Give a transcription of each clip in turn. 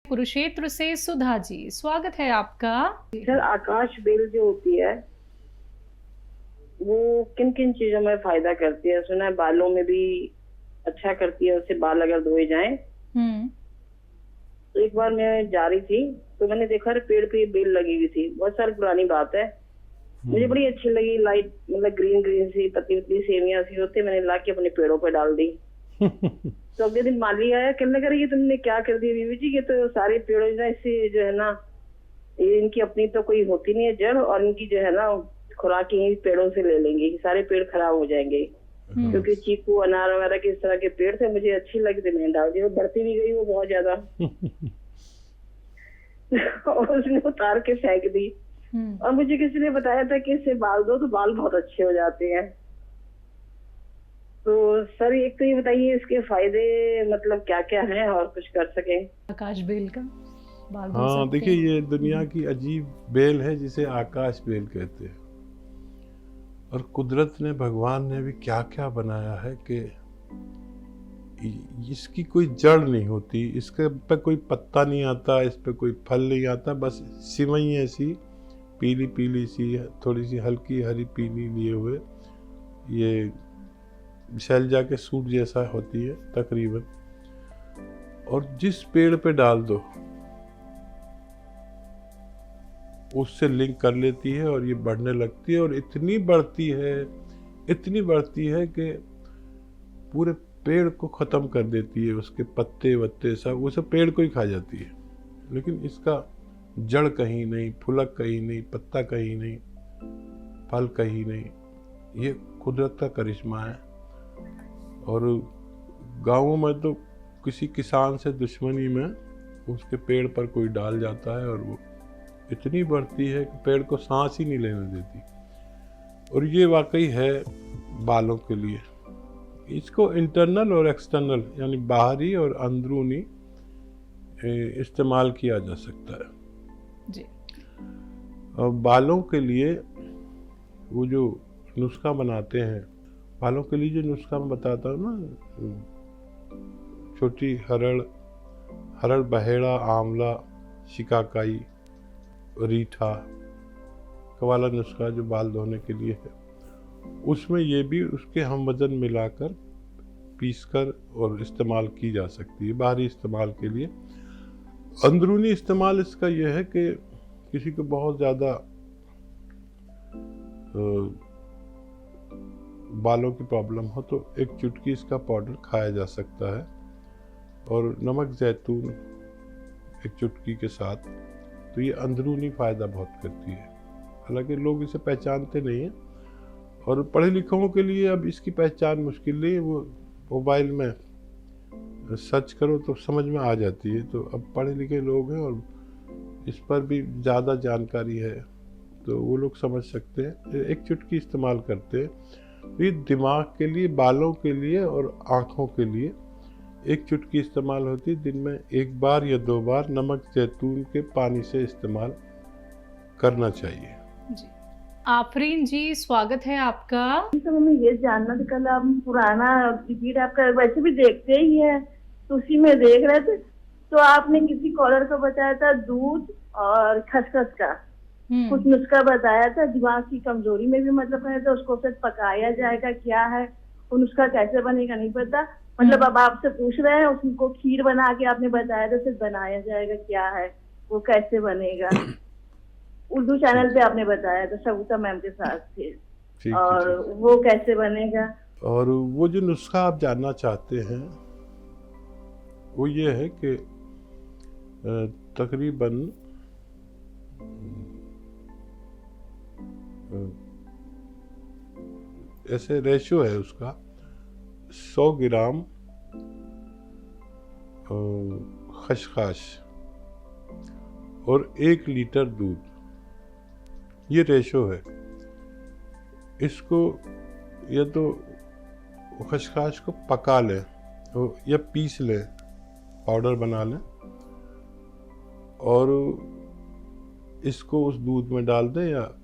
कुरुक्षेत्र से सुधा जी, स्वागत है आपका। सर, आकाश बेल जो होती है वो किन किन चीजों में फायदा करती है? सुना है बालों में भी अच्छा करती है, उससे बाल अगर धोए जाएं। तो एक बार मैं जा रही थी तो मैंने देखा पेड़ पे बेल लगी हुई थी, बहुत साल पुरानी बात है। मुझे बड़ी अच्छी लगी, लाइट मतलब ग्रीन ग्रीन सी पतली पतली सेवियां सी होती, मैंने ला के अपने पेड़ों पर डाल दी। तो अगले दिन माली आया, कहने लगा ये तुमने क्या कर दिया बीवी जी, ये तो सारे पेड़ों इससे जो है ना, ये इनकी अपनी तो कोई होती नहीं है जड़, और इनकी जो है ना खुराक यही पेड़ों से ले लेंगे, सारे पेड़ खराब हो जाएंगे। क्योंकि चीकू अनार वगैरह के इस तरह के पेड़ थे, मुझे अच्छी लगी थी, मैंने डाल दी। वो बढ़ती भी गई वो बहुत ज्यादा। और उसने उतार के फेंक दी। और मुझे किसी ने बताया था कि इससे बाल दो तो बाल बहुत अच्छे हो जाते हैं। तो सर एक तो ये बताइए इसके फायदे मतलब क्या क्या हैं, और कुछ कर सके। आकाश बेल का बाल धो हाँ, सकते देखिए हैं। ये दुनिया की अजीब बेल है जिसे आकाश बेल कहते हैं। और कुदरत ने, भगवान ने भी क्या क्या बनाया है कि इसकी कोई जड़ नहीं होती, इसके पे कोई पत्ता नहीं आता, इस पे कोई फल नहीं आता, बस सिवई ऐसी पीली पीली सी, थोड़ी सी हल्की हरी पीली लिए हुए, ये शैलजा के सूट जैसा होती है तकरीबन। और जिस पेड़ पे डाल दो उससे लिंक कर लेती है और ये बढ़ने लगती है, और इतनी बढ़ती है कि पूरे पेड़ को ख़त्म कर देती है, उसके पत्ते वत्ते सब, वो सब पेड़ को ही खा जाती है। लेकिन इसका जड़ कहीं नहीं, फुलक कहीं नहीं, पत्ता कहीं नहीं, फल कहीं नहीं। ये कुदरत का करिश्मा है। और गाँवों में तो किसी किसान से दुश्मनी में उसके पेड़ पर कोई डाल जाता है और वो इतनी बढ़ती है कि पेड़ को सांस ही नहीं लेने देती। और ये वाकई है बालों के लिए। इसको इंटरनल और एक्सटर्नल यानी बाहरी और अंदरूनी इस्तेमाल किया जा सकता है जी। और बालों के लिए वो जो नुस्खा बनाते हैं, बालों के लिए जो नुस्खा मैं बताता हूँ ना, छोटी हरड़, बहेड़ा, आंवला, शिकाकाई, रीठा का वाला नुस्खा जो बाल धोने के लिए है, उसमें ये भी उसके हम वजन मिलाकर पीसकर और इस्तेमाल की जा सकती है बाहरी इस्तेमाल के लिए। अंदरूनी इस्तेमाल इसका यह है कि किसी को बहुत ज़्यादा बालों की प्रॉब्लम हो तो एक चुटकी इसका पाउडर खाया जा सकता है, और नमक जैतून एक चुटकी के साथ। तो ये अंदरूनी फ़ायदा बहुत करती है, हालांकि लोग इसे पहचानते नहीं हैं। और पढ़े लिखों के लिए अब इसकी पहचान मुश्किल नहीं है, वो मोबाइल में सर्च करो तो समझ में आ जाती है। तो अब पढ़े लिखे लोग हैं और इस पर भी ज़्यादा जानकारी है, तो वो लोग समझ सकते हैं। एक चुटकी इस्तेमाल करते हैं। ये दिमाग के लिए, बालों के लिए और आँखों के लिए एक चुटकी इस्तेमाल होती है। दिन में 1 बार या 2 बार नमक जैतून के पानी से इस्तेमाल करना चाहिए जी। आफरीन जी, स्वागत है आपका। तो हमें ये जानना था, कल हम पुराना रिपीट आपका वैसे भी देखते ही है, तो उसी में देख रहे थे, तो आपने किसी कॉलर को बताया था दूध और खसखस का कुछ नुस्खा बताया था, दिमाग की कमजोरी में भी मतलब कहते तो उसको फिर पकाया जाएगा, क्या है वो नुस्खा, कैसे बनेगा नहीं पता। मतलब अब आपसे पूछ रहे हैं, उसको खीर बना के आपने बताया था, फिर बनाया जाएगा, क्या है वो, कैसे बनेगा। उर्दू चैनल पे आपने बताया था, सविता मैम के साथ थे, और वो कैसे बनेगा। और वो जो नुस्खा आप जानना चाहते हैं वो ये है कि तकरीबन ऐसे रेशो है उसका, 100 ग्राम खसखस और 1 लीटर दूध, ये रेशो है। इसको या तो खसखस को पका लें या पीस लें, पाउडर बना लें, और इसको उस दूध में डाल दें, या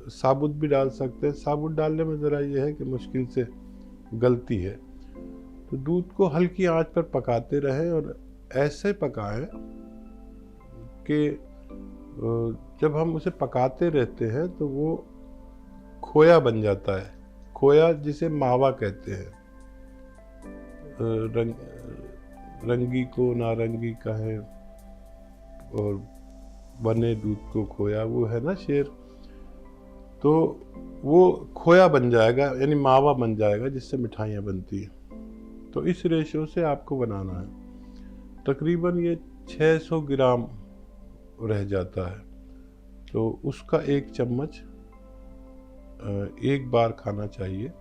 साबुत भी डाल सकते हैं। साबुत डालने में ज़रा यह है कि मुश्किल से गलती है। तो दूध को हल्की आंच पर पकाते रहें और ऐसे पकाएं कि जब हम उसे पकाते रहते हैं तो वो खोया बन जाता है। खोया जिसे मावा कहते हैं, रंगी को नारंगी कहें और बने दूध को खोया, वो है ना शेर। तो वो खोया बन जाएगा, यानी मावा बन जाएगा जिससे मिठाइयाँ बनती हैं। तो इस रेशो से आपको बनाना है। तकरीबन ये 600 ग्राम रह जाता है, तो उसका 1 चम्मच एक बार खाना चाहिए।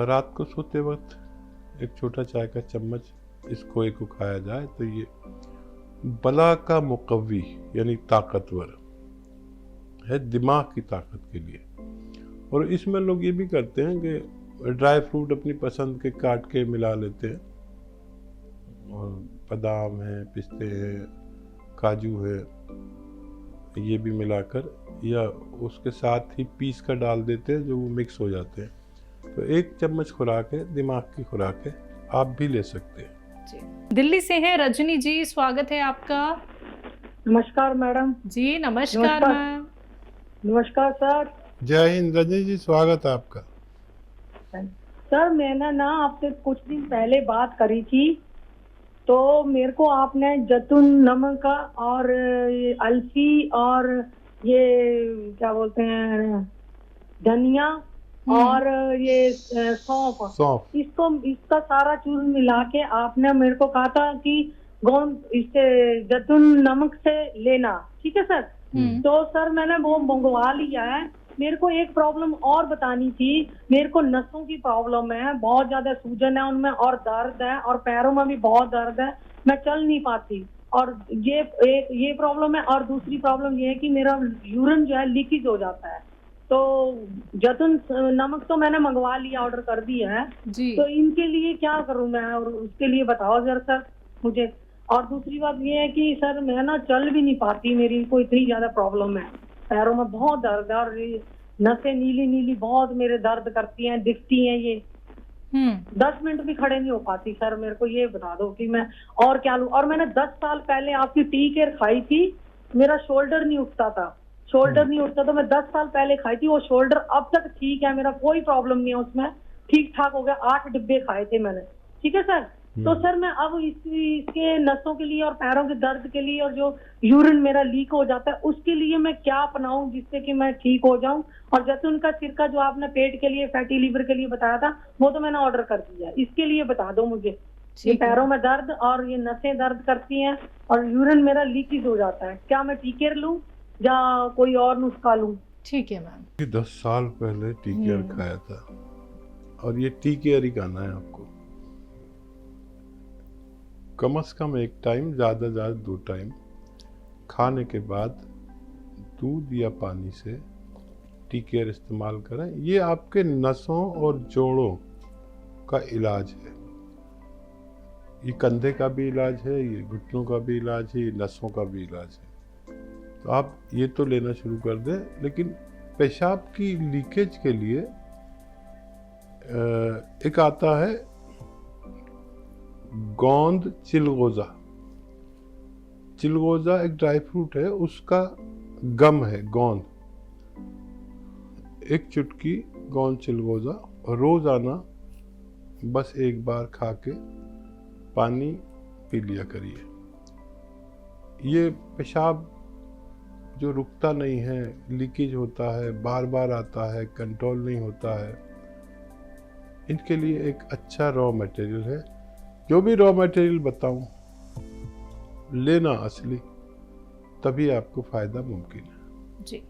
रात को सोते वक्त एक छोटा चाय का चम्मच इस खोए को खाया जाए तो ये बला का मुकव्वी यानी ताकतवर है, दिमाग की ताकत के लिए। और इसमें लोग ये भी करते हैं कि ड्राई फ्रूट अपनी पसंद के काट के मिला लेते हैं, और बादाम है, पिस्ते हैं, काजू है, ये भी मिलाकर या उसके साथ ही पीस कर डाल देते हैं, जो वो मिक्स हो जाते हैं। तो 1 चम्मच खुराक है, दिमाग की खुराक है, आप भी ले सकते हैं। जी। दिल्ली से हैं रजनी जी, स्वागत है आपका। नमस्कार मैडम। जी नमस्कार मैम। नमस्कार सर। जय हिंद रजनी जी, स्वागत है आपका। सर मैंने ना आपसे कुछ दिन पहले बात करी थी, तो मेरे को आपने जैतून नमक का और ये अलसी और ये क्या बोलते हैं धनिया और ये सौंफ इसका सारा चूर्ण मिला के आपने मेरे को कहा था कि गोंद इससे जैतून नमक से लेना, ठीक है सर। तो सर मैंने वो मंगवा लिया है। मेरे को एक प्रॉब्लम और बतानी थी। मेरे को नसों की प्रॉब्लम है, बहुत ज्यादा सूजन है उनमें और दर्द है, और पैरों में भी बहुत दर्द है, मैं चल नहीं पाती। और ये प्रॉब्लम है। और दूसरी प्रॉब्लम ये है कि मेरा यूरिन जो है लीकेज हो जाता है। तो जैतून नमक तो मैंने मंगवा लिया, ऑर्डर कर दिया है जी। तो इनके लिए क्या करूं मैं, और उसके लिए बताओ जरा सर मुझे। और दूसरी बात ये है कि सर मैं ना चल भी नहीं पाती, मेरी को इतनी ज्यादा प्रॉब्लम है, पैरों में बहुत दर्द है, और नसें नीली नीली बहुत मेरे दर्द करती हैं, दिखती हैं ये। 10 मिनट भी खड़े नहीं हो पाती सर। मेरे को ये बता दो कि मैं और क्या लूं। और मैंने 10 साल पहले आपकी टी केयर खाई थी, मेरा शोल्डर नहीं उठता था, तो मैं 10 साल पहले खाई थी, वो शोल्डर अब तक ठीक है, मेरा कोई प्रॉब्लम नहीं है उसमें, ठीक ठाक हो गया। 8 डिब्बे खाए थे मैंने, ठीक है सर। तो सर मैं अब इसके नसों के लिए और पैरों के दर्द के लिए और जो यूरिन मेरा लीक हो जाता है उसके लिए मैं क्या अपनाऊं जिससे कि मैं ठीक हो जाऊं। और जैतून का सिरका जो आपने पेट के लिए, फैटी लीवर के लिए बताया था, वो तो मैंने ऑर्डर कर दिया। इसके लिए बता दो मुझे, ये पैरों में दर्द और ये नसें दर्द करती हैं और यूरिन मेरा लीकेज हो जाता है, क्या मैं टी केयर लूं या कोई और नुस्खा लूं? ठीक है मैम। 10 साल पहले टी केयर खाया था, और ये टी केयर ही खाना है आपको। कम से कम 1 टाइम, ज़्यादा 2 टाइम खाने के बाद दूध या पानी से टी केयर इस्तेमाल करें। ये आपके नसों और जोड़ों का इलाज है। ये कंधे का भी इलाज है, ये घुटनों का भी इलाज है, ये नसों का भी इलाज है। तो आप ये तो लेना शुरू कर दें। लेकिन पेशाब की लीकेज के लिए एक आता है गोंद चिलगोजा। चिलगोजा एक ड्राई फ्रूट है, उसका गम है गोंद। 1 चुटकी गोंद चिलगोजा रोजाना बस 1 बार खा के पानी पी लिया करिए। ये पेशाब जो रुकता नहीं है, लीकेज होता है, बार बार आता है, कंट्रोल नहीं होता है, इनके लिए एक अच्छा रॉ मटेरियल है। जो भी रॉ मटेरियल बताऊं लेना असली, तभी आपको फायदा मुमकिन है। जी।